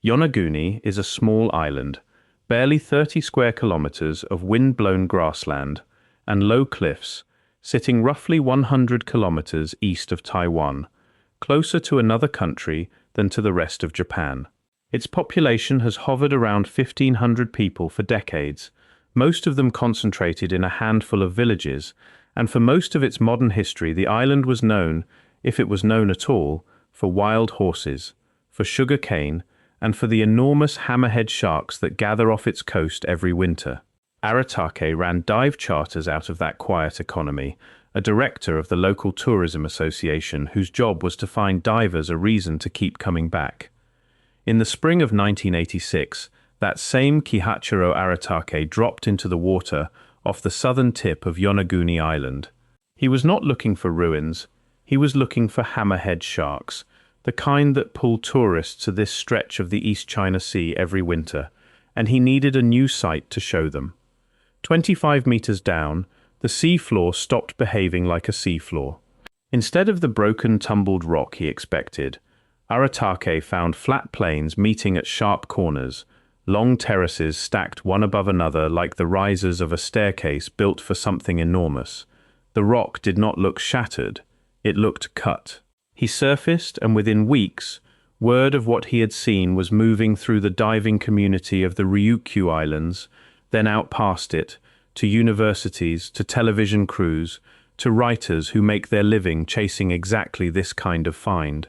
Yonaguni is a small island, barely 30 square kilometers of wind-blown grassland and low cliffs, sitting roughly 100 kilometers east of Taiwan, closer to another country than to the rest of Japan. Its population has hovered around 1,500 people for decades, most of them concentrated in a handful of villages, and for most of its modern history the island was known, if it was known at all, for wild horses, for sugar cane, and for the enormous hammerhead sharks that gather off its coast every winter. Aratake ran dive charters out of that quiet economy, a director of the local tourism association whose job was to find divers a reason to keep coming back. In the spring of 1986, that same Kihachiro Aratake dropped into the water off the southern tip of Yonaguni Island. He was not looking for ruins, he was looking for hammerhead sharks, the kind that pull tourists to this stretch of the East China Sea every winter, and he needed a new site to show them. 25 meters down, the sea floor stopped behaving like a seafloor. Instead of the broken, tumbled rock he expected, Aratake found flat plains meeting at sharp corners, long terraces stacked one above another like the risers of a staircase built for something enormous. The rock did not look shattered, it looked cut. He surfaced, and within weeks, word of what he had seen was moving through the diving community of the Ryukyu Islands, then out past it, to universities, to television crews, to writers who make their living chasing exactly this kind of find.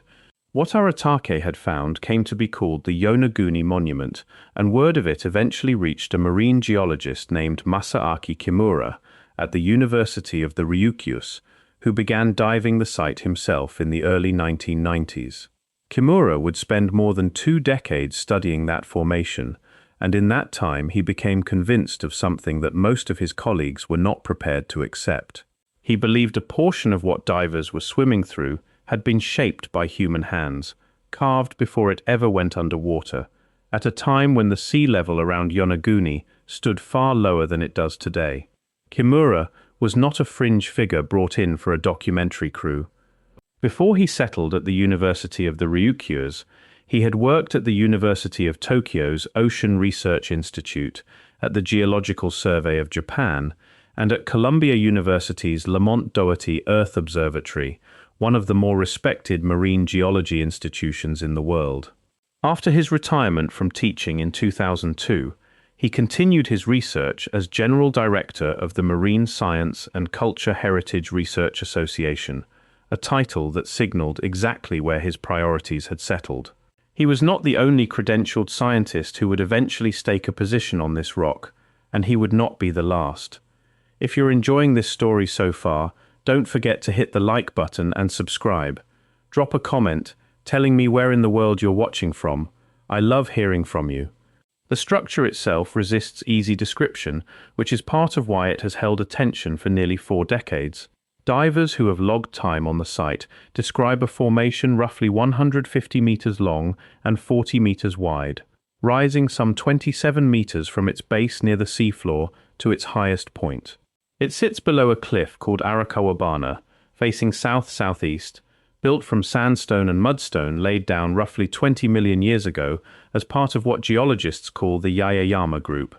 What Aratake had found came to be called the Yonaguni Monument, and word of it eventually reached a marine geologist named Masaaki Kimura at the University of the Ryukyus, who began diving the site himself in the early 1990s. Kimura would spend more than 2 decades studying that formation, and in that time he became convinced of something that most of his colleagues were not prepared to accept. He believed a portion of what divers were swimming through had been shaped by human hands, carved before it ever went underwater, at a time when the sea level around Yonaguni stood far lower than it does today. Kimura was not a fringe figure brought in for a documentary crew. Before he settled at the University of the Ryukyus, he had worked at the University of Tokyo's Ocean Research Institute, at the Geological Survey of Japan, and at Columbia University's Lamont Doherty Earth Observatory, one of the more respected marine geology institutions in the world. After his retirement from teaching in 2002, he continued his research as General Director of the Marine Science and Culture Heritage Research Association, a title that signaled exactly where his priorities had settled. He was not the only credentialed scientist who would eventually stake a position on this rock, and he would not be the last. If you're enjoying this story so far, don't forget to hit the like button and subscribe. Drop a comment telling me where in the world you're watching from. I love hearing from you. The structure itself resists easy description, which is part of why it has held attention for nearly 4 decades. Divers who have logged time on the site describe a formation roughly 150 meters long and 40 meters wide, rising some 27 meters from its base near the seafloor to its highest point. It sits below a cliff called Arakawa, facing south-southeast, built from sandstone and mudstone laid down roughly 20 million years ago as part of what geologists call the Yaeyama group.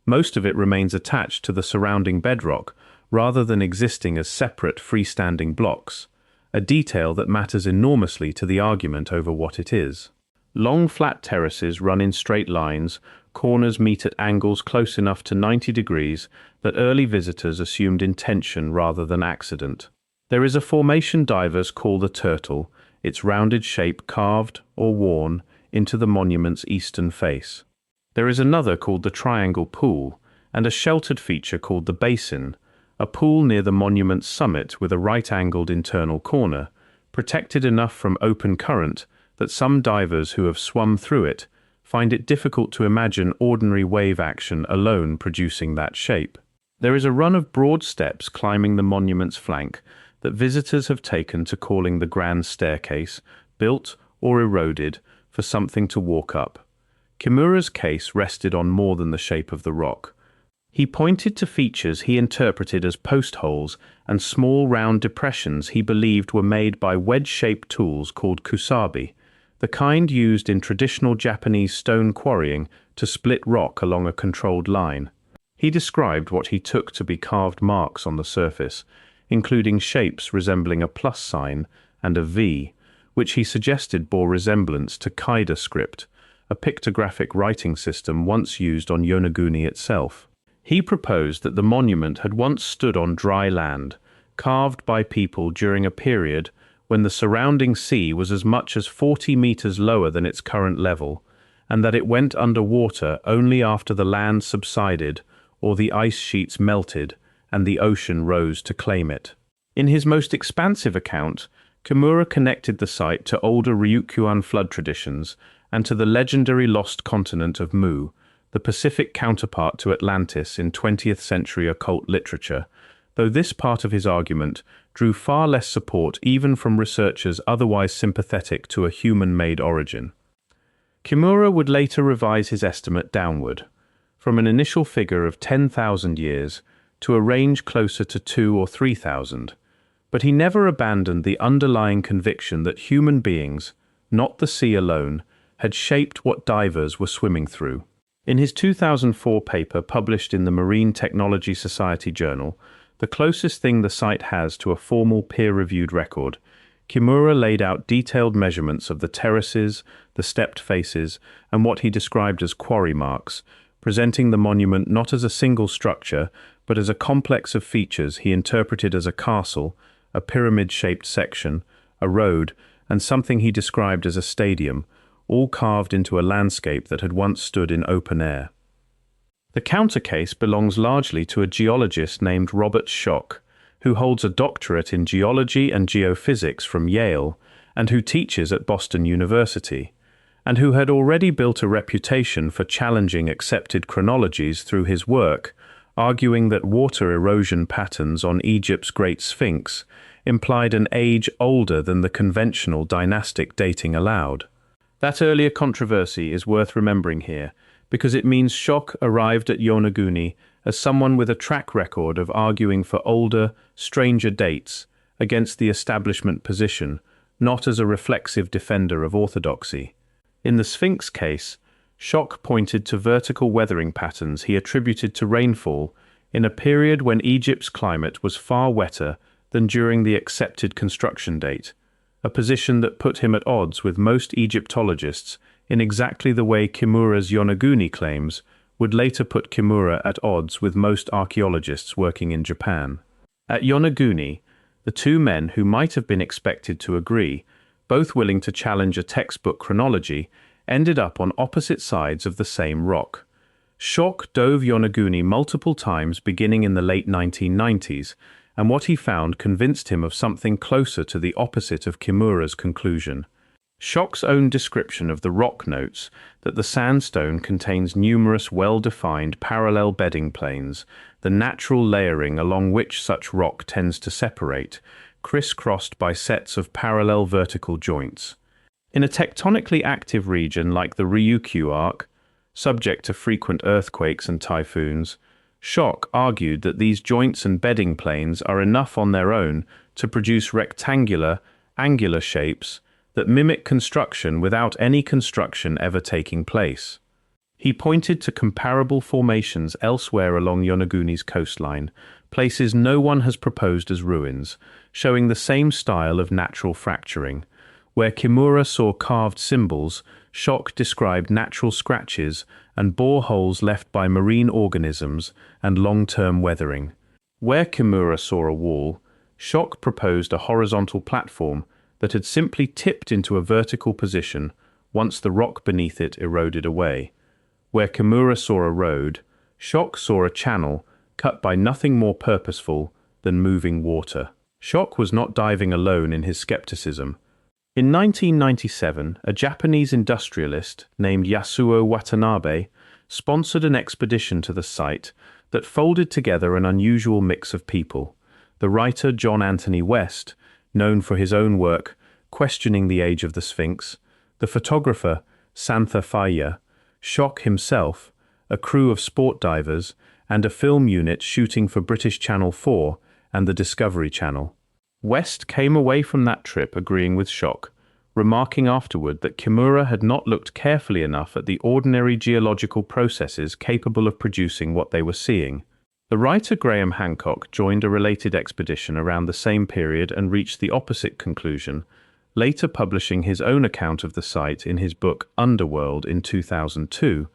Most of it remains attached to the surrounding bedrock, rather than existing as separate freestanding blocks, a detail that matters enormously to the argument over what it is. Long flat terraces run in straight lines, corners meet at angles close enough to 90 degrees that early visitors assumed intention rather than accident. There is a formation divers call the turtle, its rounded shape carved or worn into the monument's eastern face. There is another called the triangle pool, and a sheltered feature called the basin, a pool near the monument's summit with a right-angled internal corner, protected enough from open current that some divers who have swum through it find it difficult to imagine ordinary wave action alone producing that shape. There is a run of broad steps climbing the monument's flank that visitors have taken to calling the grand staircase, built or eroded for something to walk up. Kimura's case rested on more than the shape of the rock. He pointed to features he interpreted as post holes and small round depressions he believed were made by wedge-shaped tools called kusabi. The the kind used in traditional Japanese stone quarrying to split rock along a controlled line. He described what he took to be carved marks on the surface, including shapes resembling a plus sign and a V, which he suggested bore resemblance to Kaida script, a pictographic writing system once used on Yonaguni itself. He proposed that the monument had once stood on dry land, carved by people during a period when the surrounding sea was as much as 40 meters lower than its current level, and that it went underwater only after the land subsided or the ice sheets melted and the ocean rose to claim it. In his most expansive account, Kimura connected the site to older Ryukyuan flood traditions and to the legendary lost continent of Mu, the Pacific counterpart to Atlantis in 20th century occult literature, though this part of his argument drew far less support even from researchers otherwise sympathetic to a human-made origin. Kimura would later revise his estimate downward, from an initial figure of 10,000 years to a range closer to 2,000 or 3,000, but he never abandoned the underlying conviction that human beings, not the sea alone, had shaped what divers were swimming through. In his 2004 paper published in the Marine Technology Society journal, the closest thing the site has to a formal peer-reviewed record, Kimura laid out detailed measurements of the terraces, the stepped faces, and what he described as quarry marks, presenting the monument not as a single structure, but as a complex of features he interpreted as a castle, a pyramid-shaped section, a road, and something he described as a stadium, all carved into a landscape that had once stood in open air. The countercase belongs largely to a geologist named Robert Schoch, who holds a doctorate in geology and geophysics from Yale and who teaches at Boston University, and who had already built a reputation for challenging accepted chronologies through his work, arguing that water erosion patterns on Egypt's Great Sphinx implied an age older than the conventional dynastic dating allowed. That earlier controversy is worth remembering here, because it means Schoch arrived at Yonaguni as someone with a track record of arguing for older, stranger dates against the establishment position, not as a reflexive defender of orthodoxy. In the Sphinx case, Schoch pointed to vertical weathering patterns he attributed to rainfall in a period when Egypt's climate was far wetter than during the accepted construction date, a position that put him at odds with most Egyptologists in exactly the way Kimura's Yonaguni claims would later put Kimura at odds with most archaeologists working in Japan. At Yonaguni, the two men who might have been expected to agree, both willing to challenge a textbook chronology, ended up on opposite sides of the same rock. Schoch dove Yonaguni multiple times beginning in the late 1990s, and what he found convinced him of something closer to the opposite of Kimura's conclusion. Schoch's own description of the rock notes that the sandstone contains numerous well-defined parallel bedding planes, the natural layering along which such rock tends to separate, crisscrossed by sets of parallel vertical joints. In a tectonically active region like the Ryukyu Arc, subject to frequent earthquakes and typhoons, Schoch argued that these joints and bedding planes are enough on their own to produce rectangular, angular shapes that mimic construction without any construction ever taking place. He pointed to comparable formations elsewhere along Yonaguni's coastline, places no one has proposed as ruins, showing the same style of natural fracturing. Where Kimura saw carved symbols, Schoch described natural scratches and boreholes left by marine organisms and long-term weathering. Where Kimura saw a wall, Schoch proposed a horizontal platform that had simply tipped into a vertical position once the rock beneath it eroded away. Where Kimura saw a road, Schoch saw a channel cut by nothing more purposeful than moving water. Schoch was not diving alone in his skepticism. In 1997, a Japanese industrialist named Yasuo Watanabe sponsored an expedition to the site that folded together an unusual mix of people. The writer John Anthony West, known for his own work questioning the age of the Sphinx, the photographer Santha Faya, Schoch himself, a crew of sport divers, and a film unit shooting for British Channel 4 and the Discovery Channel. West came away from that trip agreeing with Schoch, remarking afterward that Kimura had not looked carefully enough at the ordinary geological processes capable of producing what they were seeing. The writer Graham Hancock joined a related expedition around the same period and reached the opposite conclusion, later publishing his own account of the site in his book Underworld in 2002,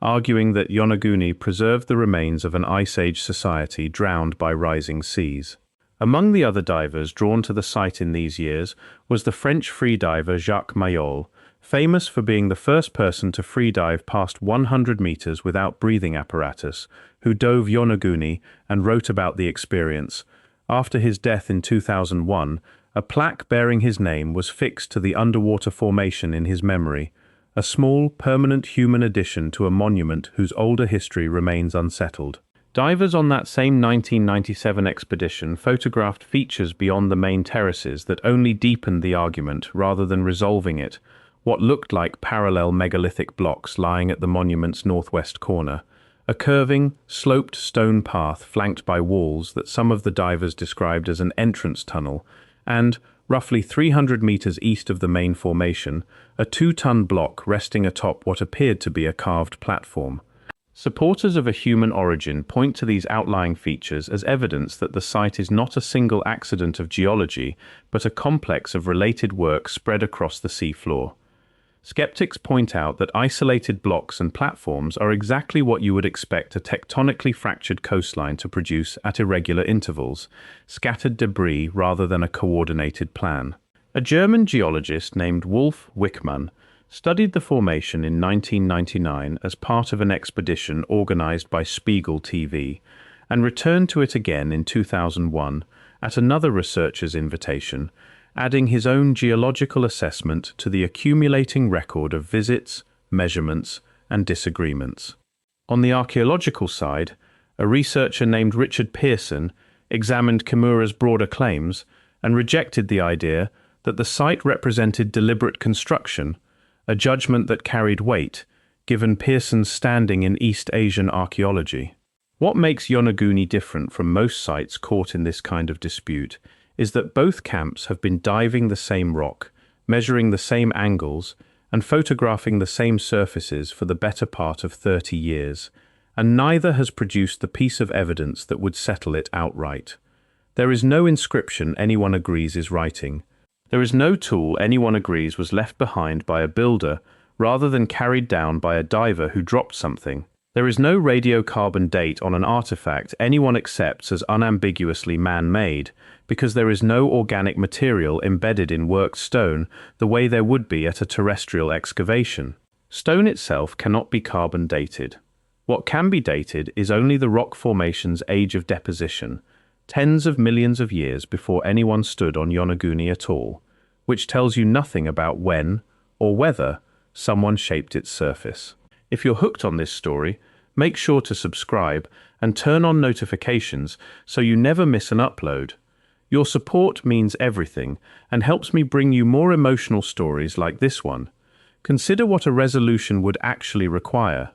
arguing that Yonaguni preserved the remains of an Ice Age society drowned by rising seas. Among the other divers drawn to the site in these years was the French freediver Jacques Mayol, famous for being the first person to freedive past 100 meters without breathing apparatus, who dove Yonaguni and wrote about the experience. After his death in 2001, a plaque bearing his name was fixed to the underwater formation in his memory, a small, permanent human addition to a monument whose older history remains unsettled. Divers on that same 1997 expedition photographed features beyond the main terraces that only deepened the argument rather than resolving it, what looked like parallel megalithic blocks lying at the monument's northwest corner, a curving, sloped stone path flanked by walls that some of the divers described as an entrance tunnel, and, roughly 300 meters east of the main formation, a 2-ton block resting atop what appeared to be a carved platform. Supporters of a human origin point to these outlying features as evidence that the site is not a single accident of geology, but a complex of related work spread across the seafloor. Skeptics point out that isolated blocks and platforms are exactly what you would expect a tectonically fractured coastline to produce at irregular intervals, scattered debris rather than a coordinated plan. A German geologist named Wolf Wickmann studied the formation in 1999 as part of an expedition organized by Spiegel TV, and returned to it again in 2001 at another researcher's invitation, adding his own geological assessment to the accumulating record of visits, measurements, and disagreements. On the archaeological side, a researcher named Richard Pearson examined Kimura's broader claims and rejected the idea that the site represented deliberate construction, a judgment that carried weight, given Pearson's standing in East Asian archaeology. What makes Yonaguni different from most sites caught in this kind of dispute is that both camps have been diving the same rock, measuring the same angles, and photographing the same surfaces for the better part of 30 years, and neither has produced the piece of evidence that would settle it outright. There is no inscription anyone agrees is writing. There is no tool anyone agrees was left behind by a builder rather than carried down by a diver who dropped something. There is no radiocarbon date on an artifact anyone accepts as unambiguously man-made, because there is no organic material embedded in worked stone the way there would be at a terrestrial excavation. Stone itself cannot be carbon dated. What can be dated is only the rock formation's age of deposition, tens of millions of years before anyone stood on Yonaguni at all, which tells you nothing about when, or whether, someone shaped its surface. If you're hooked on this story, make sure to subscribe and turn on notifications so you never miss an upload. Your support means everything and helps me bring you more emotional stories like this one. Consider what a resolution would actually require.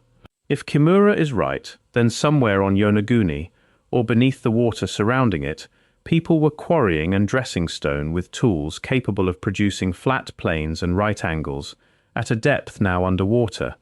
If Kimura is right, then somewhere on Yonaguni, or beneath the water surrounding it, people were quarrying and dressing stone with tools capable of producing flat planes and right angles, at a depth now underwater,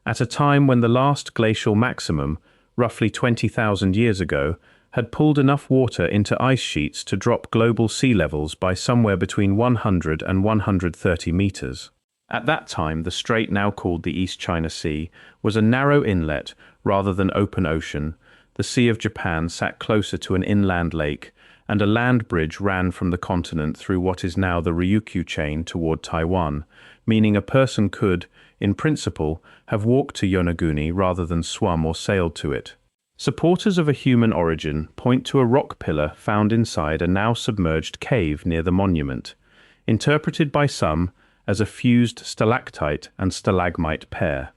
at a time when the last glacial maximum, roughly 20,000 years ago, had pulled enough water into ice sheets to drop global sea levels by somewhere between 100 and 130 meters. At that time, the strait now called the East China Sea was a narrow inlet rather than open ocean. The Sea of Japan sat closer to an inland lake, and a land bridge ran from the continent through what is now the Ryukyu chain toward Taiwan, meaning a person could, in principle, have walked to Yonaguni rather than swum or sailed to it. Supporters of a human origin point to a rock pillar found inside a now submerged cave near the monument, interpreted by some as a fused stalactite and stalagmite pair,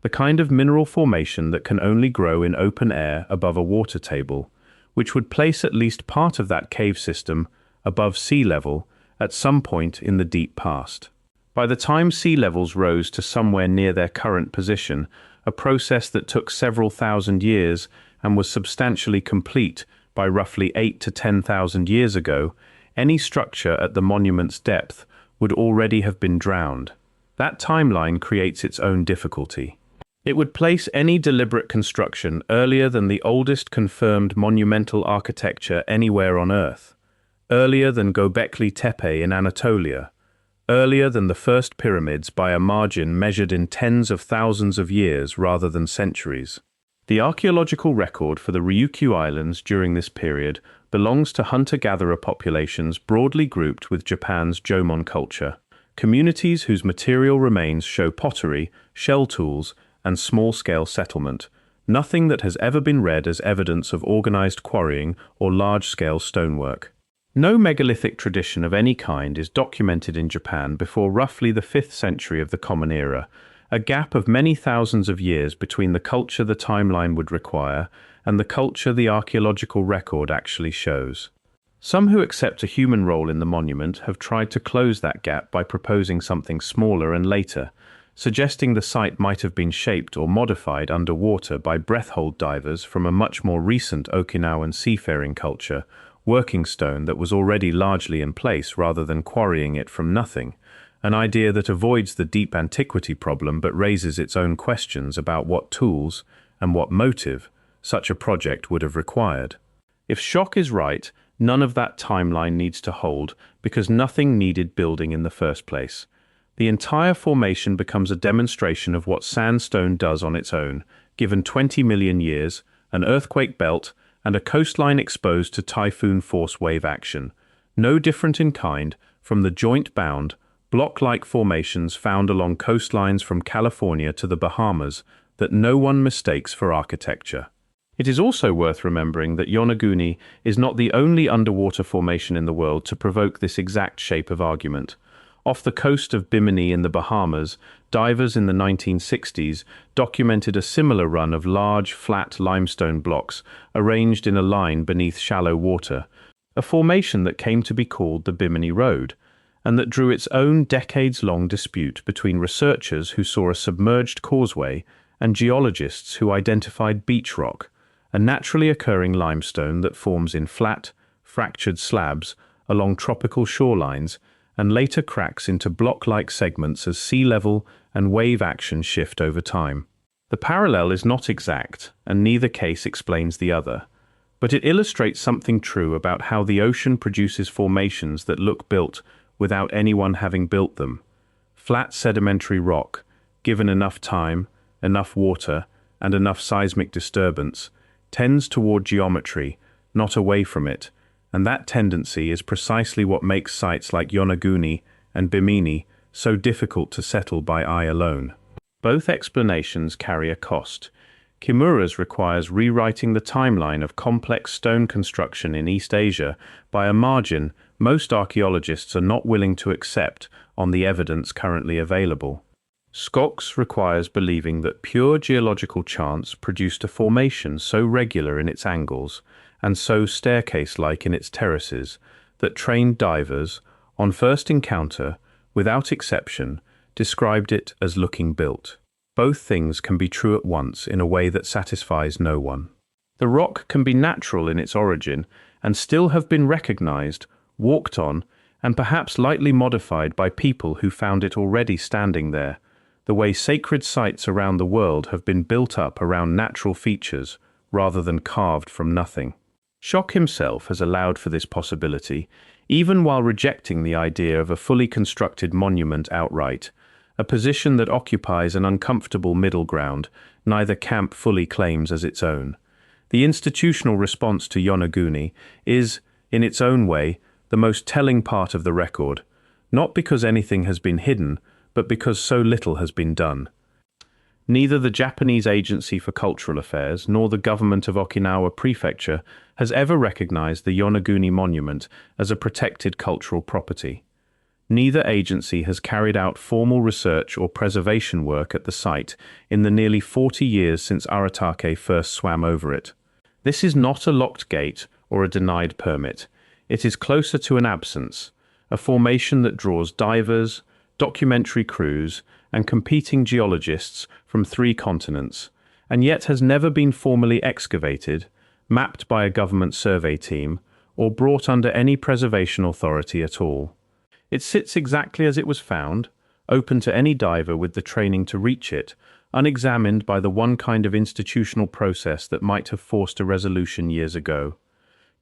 the kind of mineral formation that can only grow in open air above a water table, which would place at least part of that cave system above sea level at some point in the deep past. By the time sea levels rose to somewhere near their current position, a process that took several thousand years and was substantially complete by roughly 8 to 10,000 years ago, any structure at the monument's depth would already have been drowned. That timeline creates its own difficulty. It would place any deliberate construction earlier than the oldest confirmed monumental architecture anywhere on Earth, earlier than Göbekli Tepe in Anatolia, earlier than the first pyramids by a margin measured in tens of thousands of years rather than centuries. The archaeological record for the Ryukyu Islands during this period belongs to hunter-gatherer populations broadly grouped with Japan's Jomon culture, communities whose material remains show pottery, shell tools, and small-scale settlement, nothing that has ever been read as evidence of organized quarrying or large-scale stonework. No megalithic tradition of any kind is documented in Japan before roughly the 5th century of the Common Era, a gap of many thousands of years between the culture the timeline would require and the culture the archaeological record actually shows. Some who accept a human role in the monument have tried to close that gap by proposing something smaller and later, suggesting the site might have been shaped or modified underwater by breath-hold divers from a much more recent Okinawan seafaring culture, working stone that was already largely in place rather than quarrying it from nothing, an idea that avoids the deep antiquity problem but raises its own questions about what tools and what motive such a project would have required. If Schoch is right, none of that timeline needs to hold because nothing needed building in the first place. The entire formation becomes a demonstration of what sandstone does on its own, given 20 million years, an earthquake belt, and a coastline exposed to typhoon force wave action, no different in kind from the joint-bound, block-like formations found along coastlines from California to the Bahamas that no one mistakes for architecture. It is also worth remembering that Yonaguni is not the only underwater formation in the world to provoke this exact shape of argument. Off the coast of Bimini in the Bahamas, divers in the 1960s documented a similar run of large, flat limestone blocks arranged in a line beneath shallow water, a formation that came to be called the Bimini Road, and that drew its own decades-long dispute between researchers who saw a submerged causeway and geologists who identified beach rock, a naturally occurring limestone that forms in flat, fractured slabs along tropical shorelines and later cracks into block-like segments as sea level and wave action shift over time. The parallel is not exact, and neither case explains the other, but it illustrates something true about how the ocean produces formations that look built without anyone having built them. Flat sedimentary rock, given enough time, enough water, and enough seismic disturbance, tends toward geometry, not away from it, and that tendency is precisely what makes sites like Yonaguni and Bimini so difficult to settle by eye alone. Both explanations carry a cost. Kimura's requires rewriting the timeline of complex stone construction in East Asia by a margin most archaeologists are not willing to accept on the evidence currently available. Schoch's requires believing that pure geological chance produced a formation so regular in its angles and so staircase-like in its terraces that trained divers, on first encounter, without exception, described it as looking built. Both things can be true at once in a way that satisfies no one. The rock can be natural in its origin and still have been recognized, walked on, and perhaps lightly modified by people who found it already standing there, the way sacred sites around the world have been built up around natural features rather than carved from nothing. Schoch himself has allowed for this possibility, even while rejecting the idea of a fully constructed monument outright, a position that occupies an uncomfortable middle ground neither camp fully claims as its own. The institutional response to Yonaguni is, in its own way, the most telling part of the record, not because anything has been hidden, but because so little has been done. Neither the Japanese Agency for Cultural Affairs nor the government of Okinawa Prefecture has ever recognized the Yonaguni Monument as a protected cultural property. Neither agency has carried out formal research or preservation work at the site in the nearly 40 years since Aratake first swam over it. This is not a locked gate or a denied permit. It is closer to an absence, a formation that draws divers, documentary crews, and competing geologists from 3 continents, and yet has never been formally excavated, mapped by a government survey team, or brought under any preservation authority at all. It sits exactly as it was found, open to any diver with the training to reach it, unexamined by the one kind of institutional process that might have forced a resolution years ago.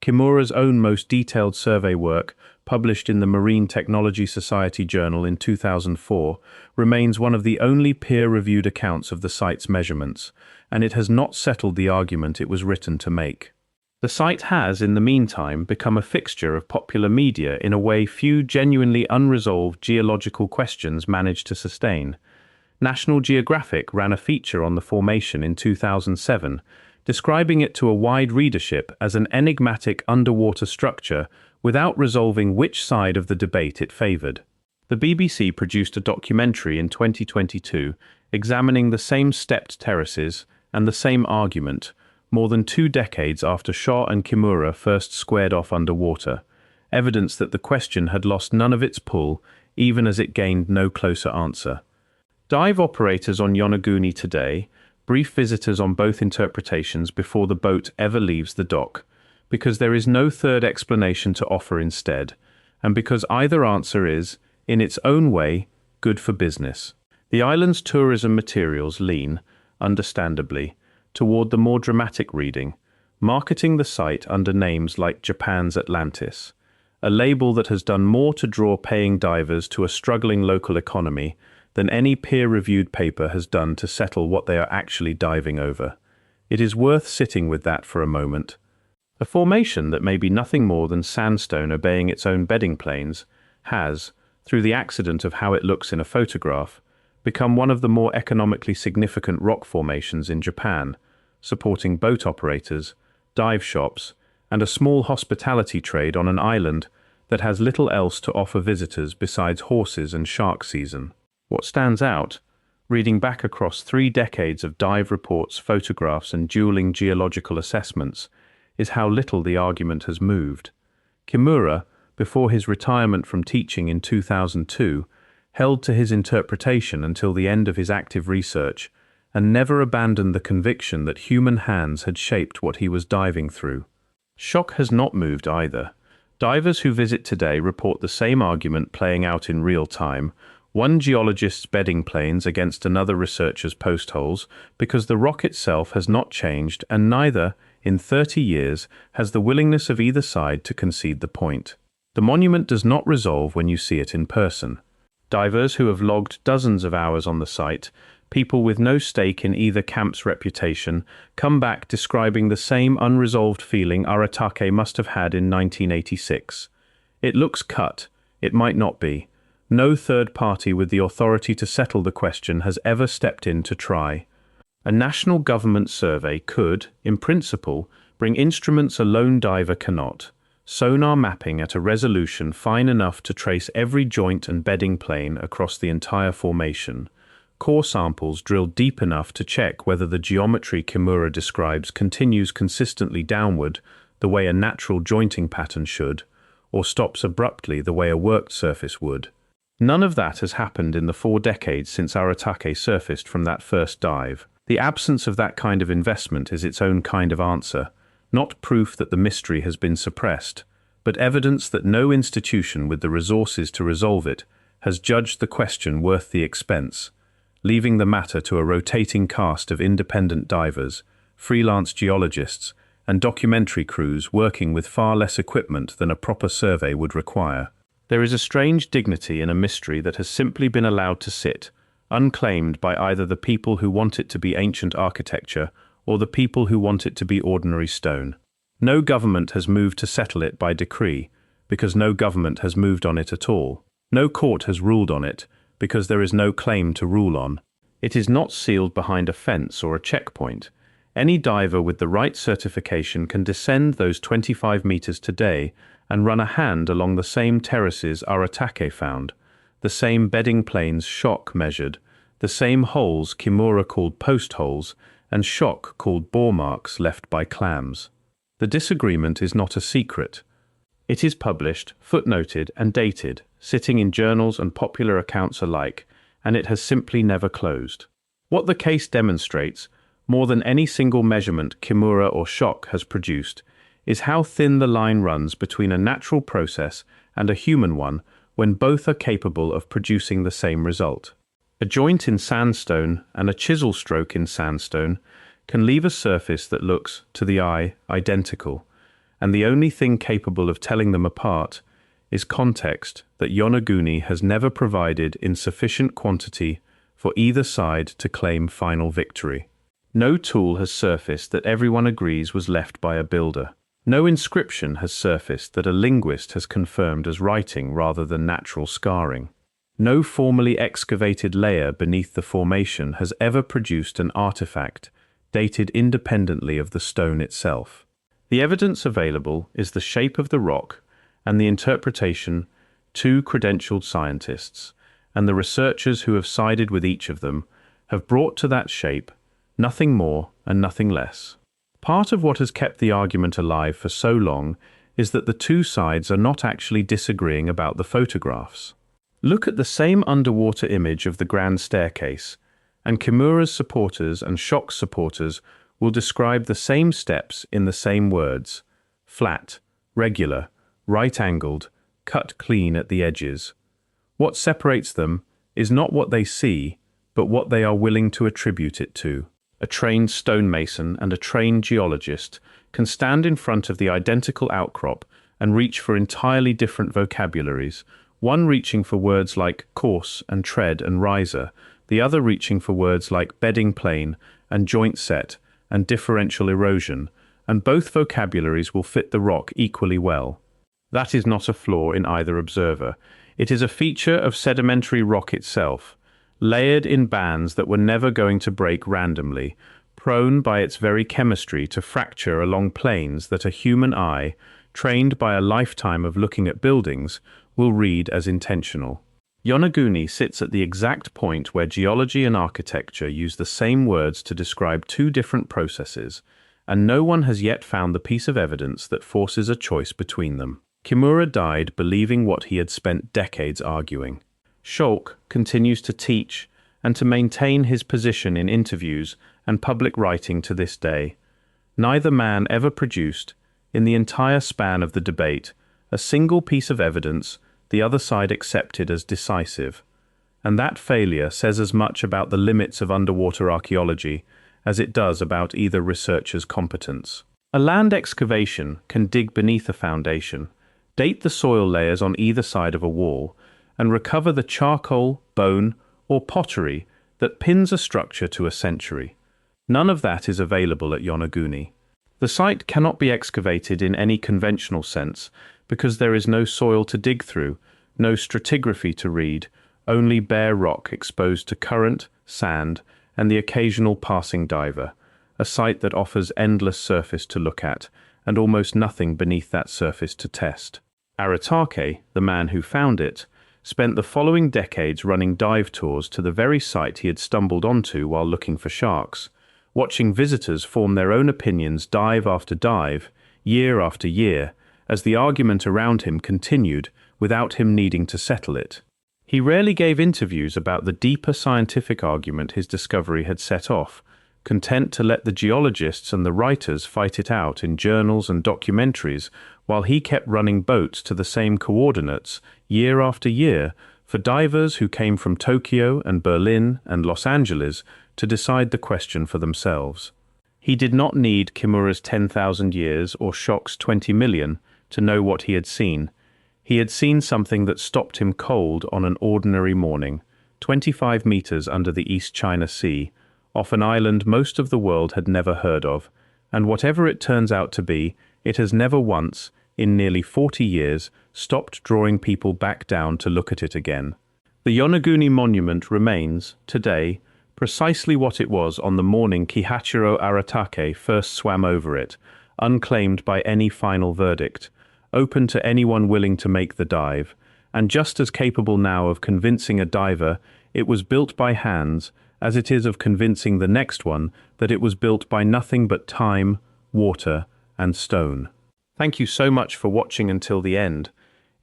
Kimura's own most detailed survey work, published in the Marine Technology Society Journal in 2004, remains one of the only peer-reviewed accounts of the site's measurements, and it has not settled the argument it was written to make. The site has, in the meantime, become a fixture of popular media in a way few genuinely unresolved geological questions manage to sustain. National Geographic ran a feature on the formation in 2007, describing it to a wide readership as an enigmatic underwater structure without resolving which side of the debate it favored. The BBC produced a documentary in 2022 examining the same stepped terraces and the same argument, more than 2 decades after Schoch and Kimura first squared off underwater, evidence that the question had lost none of its pull, even as it gained no closer answer. Dive operators on Yonaguni today brief visitors on both interpretations before the boat ever leaves the dock, because there is no third explanation to offer instead, and because either answer is, in its own way, good for business. The island's tourism materials lean, understandably, toward the more dramatic reading, marketing the site under names like Japan's Atlantis, a label that has done more to draw paying divers to a struggling local economy than any peer-reviewed paper has done to settle what they are actually diving over. It is worth sitting with that for a moment. A formation that may be nothing more than sandstone obeying its own bedding planes has, through the accident of how it looks in a photograph, become one of the more economically significant rock formations in Japan, supporting boat operators, dive shops, and a small hospitality trade on an island that has little else to offer visitors besides horses and shark season. What stands out, reading back across 3 decades of dive reports, photographs, and dueling geological assessments, is how little the argument has moved. Kimura, before his retirement from teaching in 2002, held to his interpretation until the end of his active research, and never abandoned the conviction that human hands had shaped what he was diving through. Schoch has not moved either. Divers who visit today report the same argument playing out in real time, one geologist's bedding planes against another researcher's post holes, because the rock itself has not changed, and neither, in 30 years, has the willingness of either side to concede the point. The monument does not resolve when you see it in person. Divers who have logged dozens of hours on the site, people with no stake in either camp's reputation, come back describing the same unresolved feeling Aratake must have had in 1986. It looks cut. It might not be. No third party with the authority to settle the question has ever stepped in to try. A national government survey could, in principle, bring instruments a lone diver cannot. Sonar mapping at a resolution fine enough to trace every joint and bedding plane across the entire formation. Core samples drilled deep enough to check whether the geometry Kimura describes continues consistently downward, the way a natural jointing pattern should, or stops abruptly the way a worked surface would. None of that has happened in the 4 decades since Aratake surfaced from that first dive. The absence of that kind of investment is its own kind of answer, not proof that the mystery has been suppressed, but evidence that no institution with the resources to resolve it has judged the question worth the expense, leaving the matter to a rotating cast of independent divers, freelance geologists, and documentary crews working with far less equipment than a proper survey would require. There is a strange dignity in a mystery that has simply been allowed to sit, unclaimed by either the people who want it to be ancient architecture or the people who want it to be ordinary stone. No government has moved to settle it by decree, because no government has moved on it at all. No court has ruled on it, because there is no claim to rule on. It is not sealed behind a fence or a checkpoint. Any diver with the right certification can descend those 25 meters today and run a hand along the same terraces Aratake found, the same bedding planes Schoch measured, the same holes Kimura called post holes, and Schoch called bore marks left by clams. The disagreement is not a secret. It is published, footnoted, and dated, sitting in journals and popular accounts alike, and it has simply never closed. What the case demonstrates, more than any single measurement Kimura or Schoch has produced, is how thin the line runs between a natural process and a human one when both are capable of producing the same result. A joint in sandstone and a chisel stroke in sandstone can leave a surface that looks, to the eye, identical, and the only thing capable of telling them apart is context that Yonaguni has never provided in sufficient quantity for either side to claim final victory. No tool has surfaced that everyone agrees was left by a builder. No inscription has surfaced that a linguist has confirmed as writing rather than natural scarring. No formally excavated layer beneath the formation has ever produced an artifact dated independently of the stone itself. The evidence available is the shape of the rock and the interpretation two credentialed scientists, and the researchers who have sided with each of them, have brought to that shape nothing more and nothing less. Part of what has kept the argument alive for so long is that the two sides are not actually disagreeing about the photographs. Look at the same underwater image of the Grand Staircase, and Kimura's supporters and Schoch's supporters will describe the same steps in the same words: flat, regular, right-angled, cut clean at the edges. What separates them is not what they see, but what they are willing to attribute it to. A trained stonemason and a trained geologist can stand in front of the identical outcrop and reach for entirely different vocabularies, one reaching for words like course and tread and riser, the other reaching for words like bedding plane and joint set and differential erosion, and both vocabularies will fit the rock equally well. That is not a flaw in either observer. It is a feature of sedimentary rock itself, layered in bands that were never going to break randomly, prone by its very chemistry to fracture along planes that a human eye, trained by a lifetime of looking at buildings, will read as intentional. Yonaguni sits at the exact point where geology and architecture use the same words to describe two different processes, and no one has yet found the piece of evidence that forces a choice between them. Kimura died believing what he had spent decades arguing. Schoch continues to teach and to maintain his position in interviews and public writing to this day. Neither man ever produced, in the entire span of the debate, a single piece of evidence the other side accepted as decisive, and that failure says as much about the limits of underwater archaeology as it does about either researcher's competence. A land excavation can dig beneath a foundation, date the soil layers on either side of a wall, and recover the charcoal, bone, or pottery that pins a structure to a century. None of that is available at Yonaguni. The site cannot be excavated in any conventional sense because there is no soil to dig through, no stratigraphy to read, only bare rock exposed to current, sand, and the occasional passing diver, a site that offers endless surface to look at, and almost nothing beneath that surface to test. Aratake, the man who found it, spent the following decades running dive tours to the very site he had stumbled onto while looking for sharks, watching visitors form their own opinions dive after dive, year after year, as the argument around him continued without him needing to settle it. He rarely gave interviews about the deeper scientific argument his discovery had set off, content to let the geologists and the writers fight it out in journals and documentaries while he kept running boats to the same coordinates year after year for divers who came from Tokyo and Berlin and Los Angeles to decide the question for themselves. He did not need Kimura's 10,000 years or Schoch's 20 million to know what he had seen. He had seen something that stopped him cold on an ordinary morning, 25 meters under the East China Sea, off an island most of the world had never heard of, and whatever it turns out to be, it has never once, in nearly 40 years, stopped drawing people back down to look at it again. The Yonaguni Monument remains, today, precisely what it was on the morning Kihachiro Aratake first swam over it, unclaimed by any final verdict, open to anyone willing to make the dive, and just as capable now of convincing a diver it was built by hands as it is of convincing the next one that it was built by nothing but time, water, and stone. Thank you so much for watching until the end.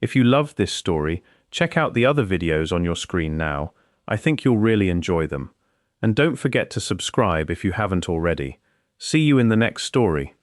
If you loved this story, check out the other videos on your screen now. I think you'll really enjoy them. And don't forget to subscribe if you haven't already. See you in the next story.